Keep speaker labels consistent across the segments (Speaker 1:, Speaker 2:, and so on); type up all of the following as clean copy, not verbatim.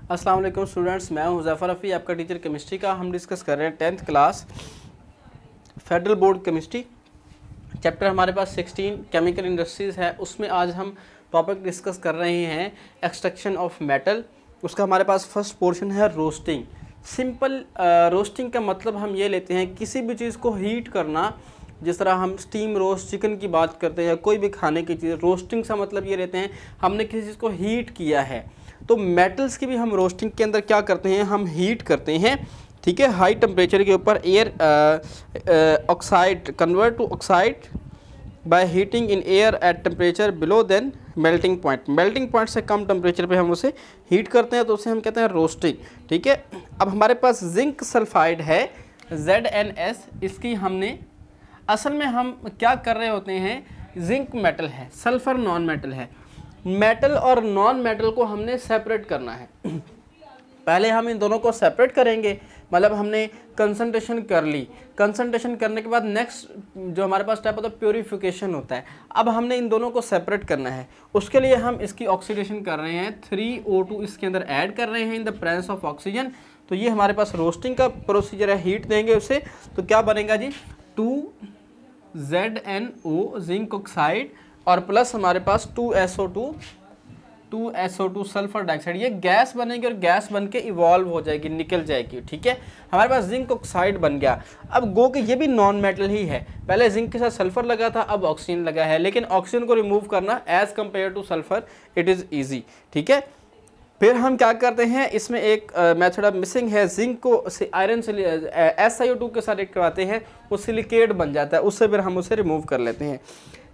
Speaker 1: अस्सलाम वालेकुम स्टूडेंट्स, मैं हूं हुज़ैफ़र रफ़ी, आपका टीचर केमिस्ट्री का। हम डिस्कस कर रहे हैं 10th class federal board chemistry. Chapter हमारे पास 16 केमिकल इंडस्ट्रीज़ है। उसमें आज हम टॉपिक डिस्कस कर रहे हैं एक्सट्रैक्शन ऑफ मेटल। उसका हमारे पास फर्स्ट पोर्शन है रोस्टिंग। सिंपल रोस्टिंग का मतलब हम ये लेते हैं किसी भी चीज़ को हीट करना। जिस तरह हम स्टीम रोस्ट चिकन की बात करते हैं, कोई भी खाने की चीज़, रोस्टिंग का मतलब ये रहते हैं हमने किसी चीज़ को हीट किया है। तो मेटल्स की भी हम रोस्टिंग के अंदर क्या करते हैं, हम हीट करते हैं। ठीक है, हाई टेम्परेचर के ऊपर air oxide convert to oxide by heating in air at temperature below than melting point. Melting point से कम टेम्परेचर पे हम उसे हीट करते हैं, तो उसे हम कहते हैं रोस्टिंग। ठीक है, अब हमारे पास जिंक सल्फाइड है ZnS। इसकी हमने असल में हम क्या कर रहे होते हैं, जिंक मेटल है, सल्फर नॉन मेटल है। मेटल और नॉन मेटल को हमने सेपरेट करना है। पहले हम इन दोनों को सेपरेट करेंगे, मतलब हमने कंसंट्रेशन कर ली। कंसंट्रेशन करने के बाद नेक्स्ट जो हमारे पास स्टेप होता है प्योरीफिकेशन होता है। अब हमने इन दोनों को सेपरेट करना है, उसके लिए हम इसकी ऑक्सीडेशन कर रहे हैं। 3O2 इसके अंदर ऐड कर रहे हैं in the presence of oxygen. तो ये हमारे पास रोस्टिंग का प्रोसीजर है, हीट देंगे उसे। तो क्या बनेगा जी, 2ZnO जिंक ऑक्साइड और प्लस हमारे पास 2SO2 सल्फर डाइऑक्साइड। ये गैस बनेगी और गैस बन के इवॉल्व हो जाएगी, निकल जाएगी। ठीक है, हमारे पास जिंक ऑक्साइड बन गया। अब गो कि ये भी नॉन मेटल ही है। पहले जिंक के साथ सल्फर लगा था, अब ऑक्सीजन लगा है, लेकिन ऑक्सीजन को रिमूव करना as compare to sulphur it is easy. ठीक है, फिर हम क्या करते हैं, इसमें एक मेथड अब मिसिंग है। जिंक को आयरन से SiO2 के साथ रिएक्ट करवाते हैं, वो सिलिकेट बन जाता है, उससे फिर हम उसे रिमूव कर लेते हैं।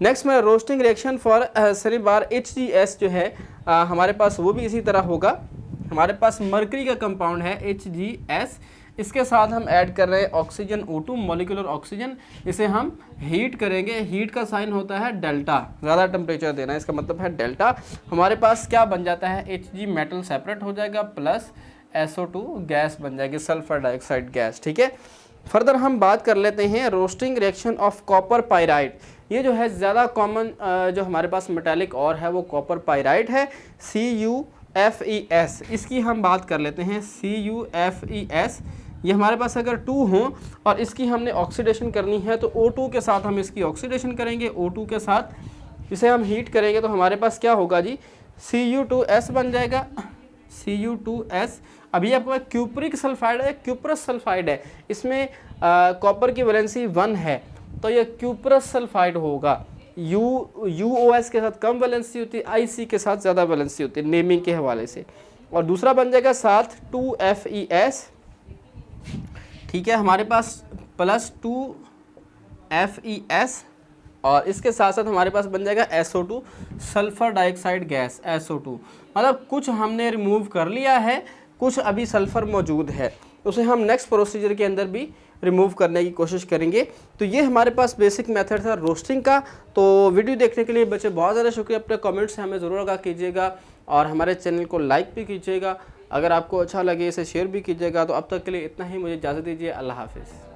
Speaker 1: नेक्स्ट में roasting reaction for Sunny bar HgS जो है हमारे पास वो भी इसी तरह होगा। हमारे पास मरकरी का कंपाउंड है HgS, इसके साथ हम ऐड कर रहे हैं ऑक्सीजन O2 मॉलिक्यूलर ऑक्सीजन। इसे हम हीट करेंगे, हीट का साइन होता है डेल्टा, ज़्यादा टेम्परेचर देना, इसका मतलब है डेल्टा। हमारे पास क्या बन जाता है, Hg मेटल सेपरेट हो जाएगा प्लस SO2 गैस बन जाएगी, सल्फर डाइऑक्साइड गैस। ठीक है, फर्दर हम बात कर लेते हैं roasting reaction of copper pyrite. ये जो है ज़्यादा कॉमन जो हमारे पास मेटालिक और है वो कॉपर पायराइड है, CuFeS। इसकी हम बात कर लेते हैं, CuFeS। ये हमारे पास अगर 2 हों और इसकी हमने ऑक्सीडेशन करनी है तो O2 के साथ हम इसकी ऑक्सीडेशन करेंगे। O2 के साथ इसे हम हीट करेंगे तो हमारे पास क्या होगा जी, Cu2S बन जाएगा, Cu2S। अभी आपको क्यूप्रिक सल्फाइड है, क्यूप्रस सल्फाइड है, इसमें कॉपर की वैलेंसी 1 है, तो ये क्यूप्रस सल्फाइड होगा। UOS के साथ कम वैलेंसी होती है, IC के साथ ज़्यादा वैलेंसी होती है नेमिंग के हवाले से। और दूसरा बन जाएगा साथ 2FeS। ठीक है, हमारे पास प्लस 2FeS और इसके साथ साथ हमारे पास बन जाएगा SO2 sulphur dioxide gas, SO2। मतलब कुछ हमने रिमूव कर लिया है, कुछ अभी सल्फर मौजूद है, उसे हम नेक्स्ट प्रोसीजर के अंदर भी रिमूव करने की कोशिश करेंगे। तो ये हमारे पास बेसिक मेथड था रोस्टिंग का। तो वीडियो देखने के लिए बच्चे बहुत ज़्यादा शुक्रिया। अपने कमेंट्स से हमें ज़रूर आगाह कीजिएगा और हमारे चैनल को लाइक भी कीजिएगा। अगर आपको अच्छा लगे इसे शेयर भी कीजिएगा। तो अब तक के लिए इतना ही, मुझे इजाज़त दीजिए। अल्लाह हाफिज़।